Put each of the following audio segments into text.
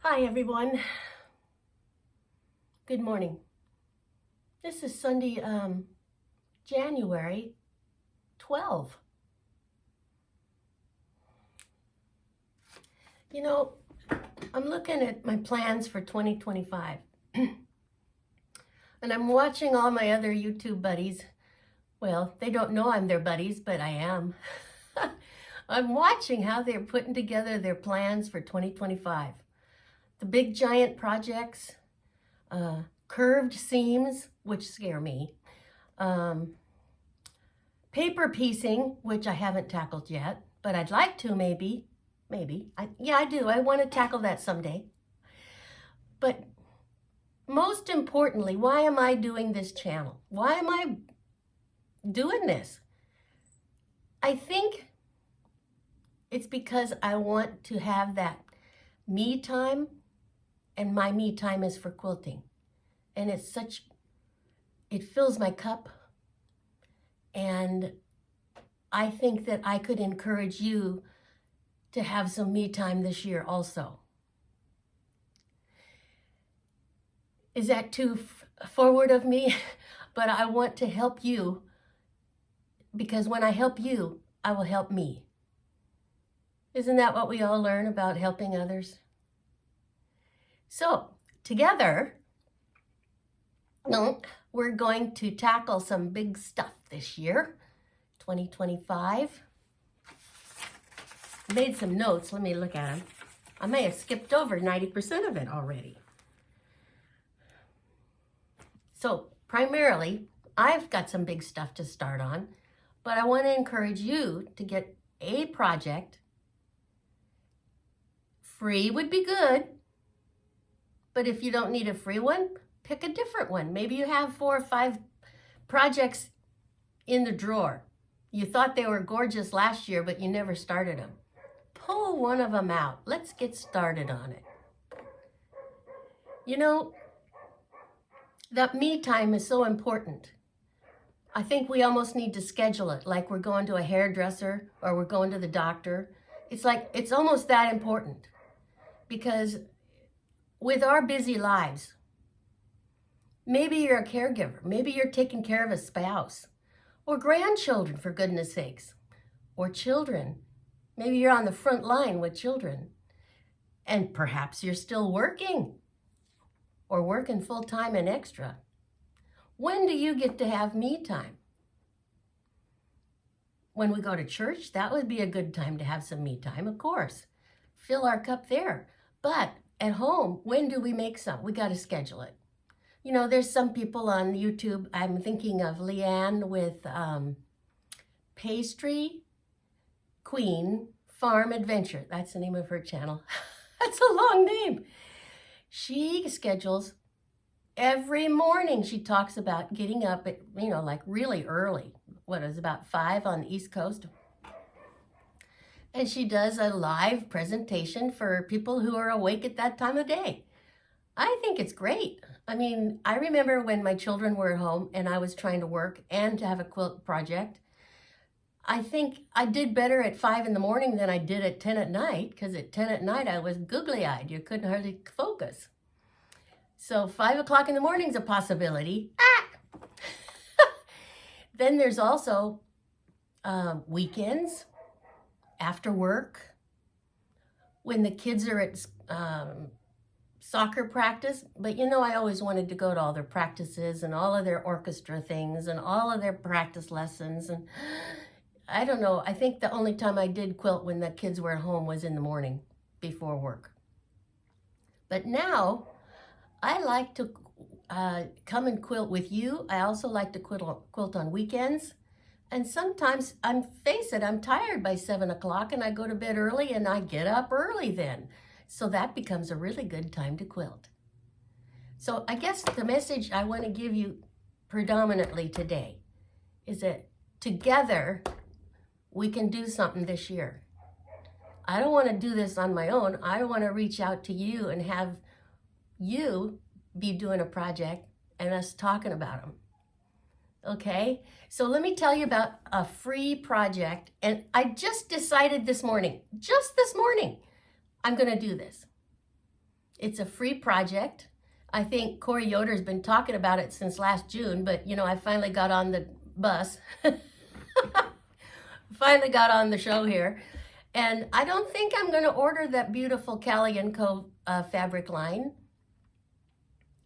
Hi everyone. Good morning. This is Sunday, January 12. You know, I'm looking at my plans for 2025 and I'm watching all my other YouTube buddies. Well, they don't know I'm their buddies, but I am. I'm watching how they're putting together their plans for 2025. The big giant projects, curved seams, which scare me, paper piecing, which I haven't tackled yet, but I'd like to maybe. I do. I want to tackle that someday. But most importantly, why am I doing this channel? Why am I doing this? I think it's because I want to have that me time, and my me time is for quilting. And it fills my cup. And I think that I could encourage you to have some me time this year also. Is that too forward of me? But I want to help you, because when I help you, I will help me. Isn't that what we all learn about helping others? So together, we're going to tackle some big stuff this year, 2025. I made some notes. Let me look at them. I may have skipped over 90% of it already. So primarily, I've got some big stuff to start on, but I want to encourage you to get a project. Free would be good, but if you don't need a free one, pick a different one. Maybe you have 4 or 5 projects in the drawer. You thought they were gorgeous last year, but you never started them. Pull one of them out. Let's get started on it. You know, that me time is so important. I think we almost need to schedule it, like we're going to a hairdresser or we're going to the doctor. It's almost that important, because with our busy lives, maybe you're a caregiver, maybe you're taking care of a spouse or grandchildren, for goodness sakes, or children. Maybe you're on the front line with children, and perhaps you're still working or working full-time and extra. When do you get to have me time? When we go to church, that would be a good time to have some me time, of course. Fill our cup there. But at home, when do we make some? We got to schedule it. You know, there's some people on YouTube. I'm thinking of Leanne with Pastry Queen Farm Adventure. That's the name of her channel. That's a long name. She schedules every morning. She talks about getting up at, like really early. What is about 5 on the East Coast? And she does a live presentation for people who are awake at that time of day. I think it's great. I mean, I remember when my children were at home and I was trying to work and to have a quilt project. I think I did better at 5 in the morning than I did at 10 at night, because at 10 at night I was googly-eyed. You couldn't hardly focus. So 5 o'clock in the morning is a possibility. Then there's also weekends, after work, when the kids are at soccer practice. But I always wanted to go to all their practices and all of their orchestra things and all of their practice lessons. And I don't know, I think the only time I did quilt when the kids were at home was in the morning before work. But now I like to come and quilt with you. I also like to quilt on weekends. And sometimes, face it, I'm tired by 7 o'clock and I go to bed early and I get up early then. So that becomes a really good time to quilt. So I guess the message I want to give you predominantly today is that together we can do something this year. I don't want to do this on my own. I want to reach out to you and have you be doing a project and us talking about them. Okay, so let me tell you about a free project. And I just decided this morning, I'm going to do this. It's a free project. I think Corey Yoder's been talking about it since last June, but you know, I finally got on the bus. Finally got on the show here. And I don't think I'm going to order that beautiful Callie & Co. Fabric line.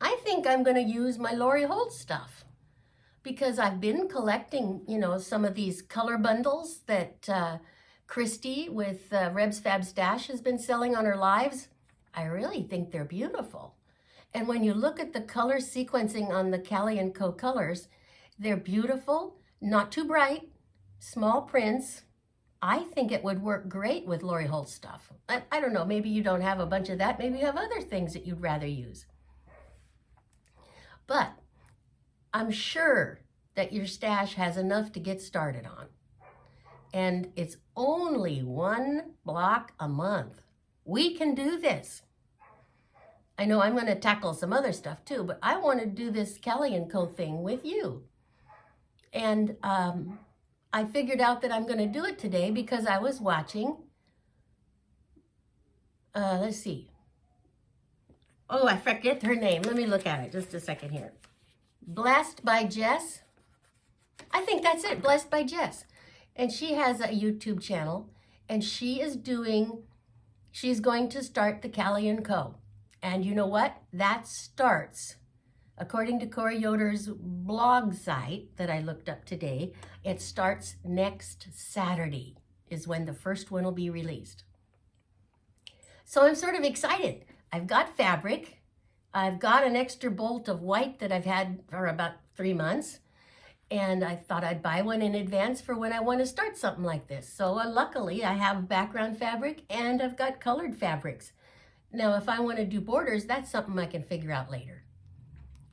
I think I'm going to use my Lori Holt stuff because I've been collecting, you know, some of these color bundles that Christy with Reb's Fab Stash has been selling on her lives. I really think they're beautiful. And when you look at the color sequencing on the Callie & Co. colors, they're beautiful, not too bright, small prints. I think it would work great with Lori Holt stuff. I don't know, maybe you don't have a bunch of that. Maybe you have other things that you'd rather use. But I'm sure that your stash has enough to get started on. And it's only 1 block a month. We can do this. I know I'm going to tackle some other stuff too, but I want to do this Callie & Co. thing with you. And I figured out that I'm going to do it today because I was watching, let's see. Oh, I forget her name. Let me look at it just a second here. Blessed by Jess. I think that's it, Blessed by Jess. And she has a YouTube channel, and she's going to start the Callie & Co. And you know what? That starts, according to Corey Yoder's blog site that I looked up today, it starts next Saturday is when the first one will be released. So I'm sort of excited. I've got fabric. I've got an extra bolt of white that I've had for about 3 months. And I thought I'd buy one in advance for when I want to start something like this. So luckily I have background fabric and I've got colored fabrics. Now, if I want to do borders, that's something I can figure out later.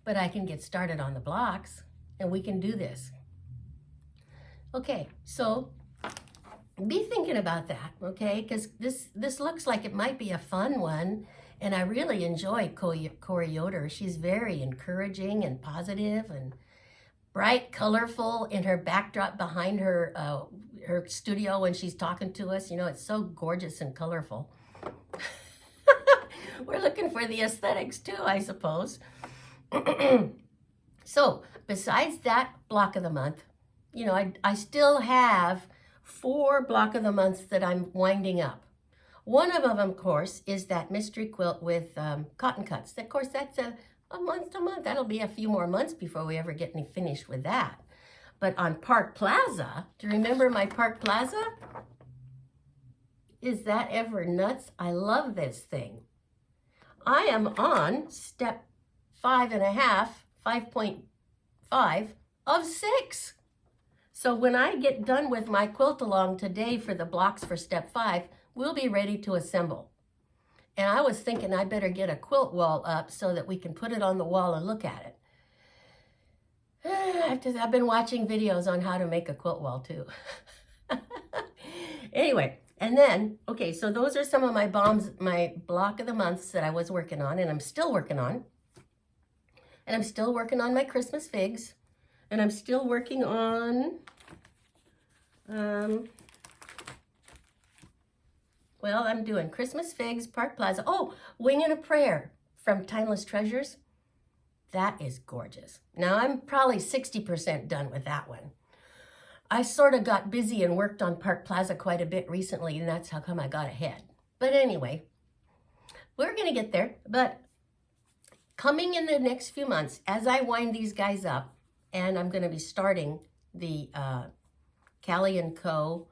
But I can get started on the blocks and we can do this. Okay, so be thinking about that, okay? Because this looks like it might be a fun one. And I really enjoy Corey Yoder. She's very encouraging and positive and bright, colorful in her backdrop behind her her studio when she's talking to us. You know, it's so gorgeous and colorful. We're looking for the aesthetics too, I suppose. So besides that block of the month, you know, I still have 4 block of the months that I'm winding up. One of them, of course, is that mystery quilt with cotton cuts. Of course, that's a month to month. That'll be a few more months before we ever get any finished with that. But on Park Plaza, do you remember my Park Plaza? Is that ever nuts? I love this thing. I am on step 5.5 of 6. So when I get done with my quilt along today for the blocks for step 5, we'll be ready to assemble. And I was thinking I better get a quilt wall up so that we can put it on the wall and look at it. I've been watching videos on how to make a quilt wall too. Anyway, and then, okay, so those are some of my my block of the months that I was working on and I'm still working on. And I'm still working on my Christmas figs. And I'm still working on, well, I'm doing Christmas figs, Park Plaza. Oh, Wing and a Prayer from Timeless Treasures. That is gorgeous. Now, I'm probably 60% done with that one. I sort of got busy and worked on Park Plaza quite a bit recently, and that's how come I got ahead. But anyway, we're going to get there. But coming in the next few months, as I wind these guys up, and I'm going to be starting the Callie & Co.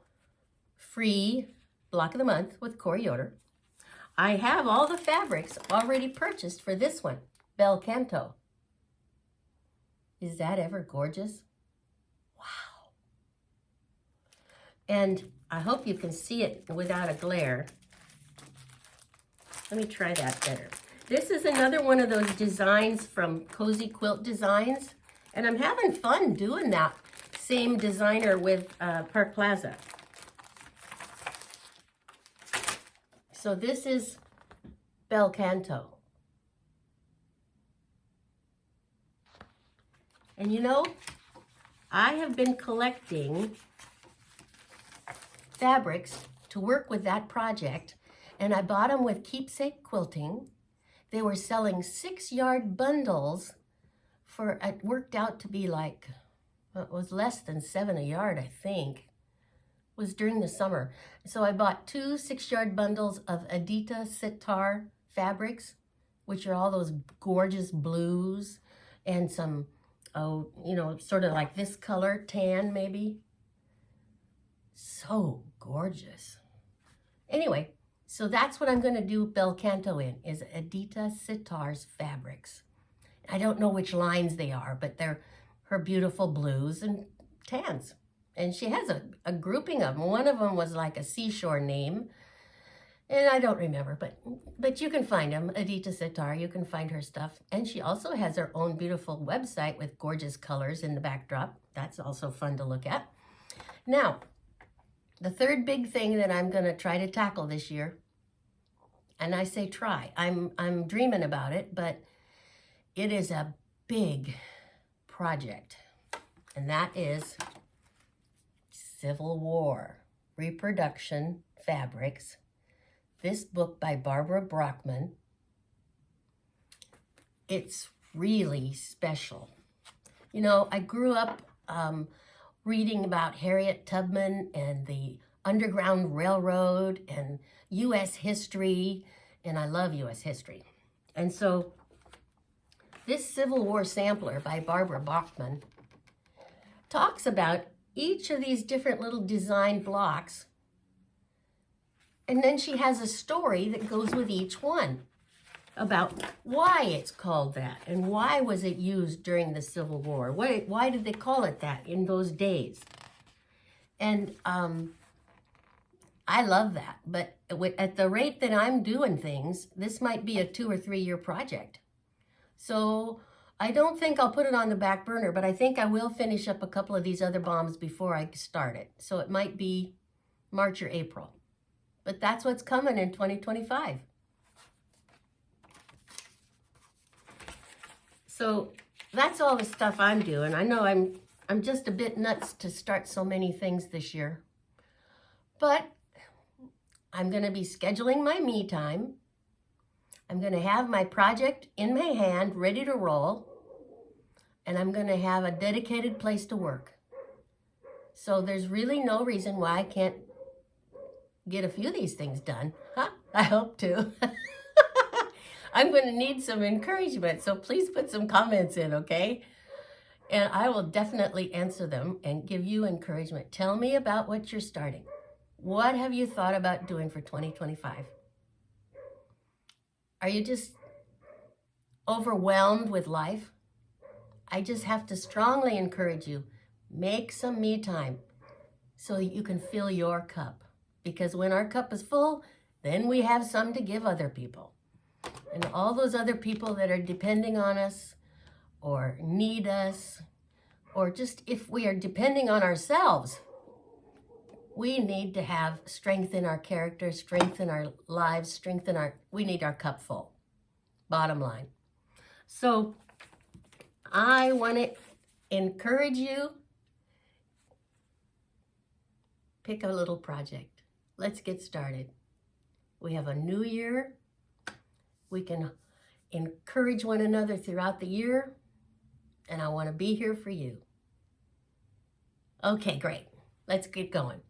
free block of the month with Corey Yoder. I have all the fabrics already purchased for this one, Bel Canto. Is that ever gorgeous? Wow. And I hope you can see it without a glare. Let me try that better. This is another one of those designs from Cozy Quilt Designs. And I'm having fun doing that same designer with Park Plaza. So this is Bel Canto. And you know, I have been collecting fabrics to work with that project, and I bought them with Keepsake Quilting. they were selling 6-yard bundles for, it worked out to be like, it was less than $7 a yard, I think. It was during the summer. So I bought 2 6-yard bundles of Edyta Sitar fabrics, which are all those gorgeous blues and some, oh, you know, sort of like this color, tan maybe. So gorgeous. Anyway, so that's what I'm going to do bel canto in, is Edyta Sitar's fabrics. I don't know which lines they are, but they're her beautiful blues and tans. And she has a grouping of them. One of them was like a seashore name, and I don't remember, but you can find them, Edyta Sitar, you can find her stuff. And she also has her own beautiful website with gorgeous colors in the backdrop. That's also fun to look at. Now, the third big thing that I'm going to try to tackle this year, and I say try, I'm dreaming about it, but it is a big project, and that is Civil War Reproduction Fabrics. This book by Brackman. It's really special. You know, I grew up reading about Harriet Tubman and the Underground Railroad and U.S. history, and I love U.S. history. And so this Civil War sampler by Brackman talks about each of these different little design blocks, and then she has a story that goes with each one about why it's called that and why was it used during the Civil War. Why did they call it that in those days? And I love that, but at the rate that I'm doing things, this might be a 2 or 3 year project. So I don't think I'll put it on the back burner, but I think I will finish up a couple of these other bombs before I start it. So it might be March or April. But that's what's coming in 2025. So that's all the stuff I'm doing. I know I'm just a bit nuts to start so many things this year. But I'm going to be scheduling my me time. I'm going to have my project in my hand, ready to roll. And I'm going to have a dedicated place to work. So there's really no reason why I can't get a few of these things done. Huh? I hope to. I'm going to need some encouragement, so please put some comments in, okay? And I will definitely answer them and give you encouragement. Tell me about what you're starting. What have you thought about doing for 2025? Are you just overwhelmed with life? I just have to strongly encourage you, make some me time so that you can fill your cup. Because when our cup is full, then we have some to give other people. And all those other people that are depending on us or need us, or just if we are depending on ourselves, we need to have strength in our character, strength in our lives, we need our cup full, bottom line. So I want to encourage you, pick a little project. Let's get started. We have a new year. We can encourage one another throughout the year, and I want to be here for you. Okay, great. Let's get going.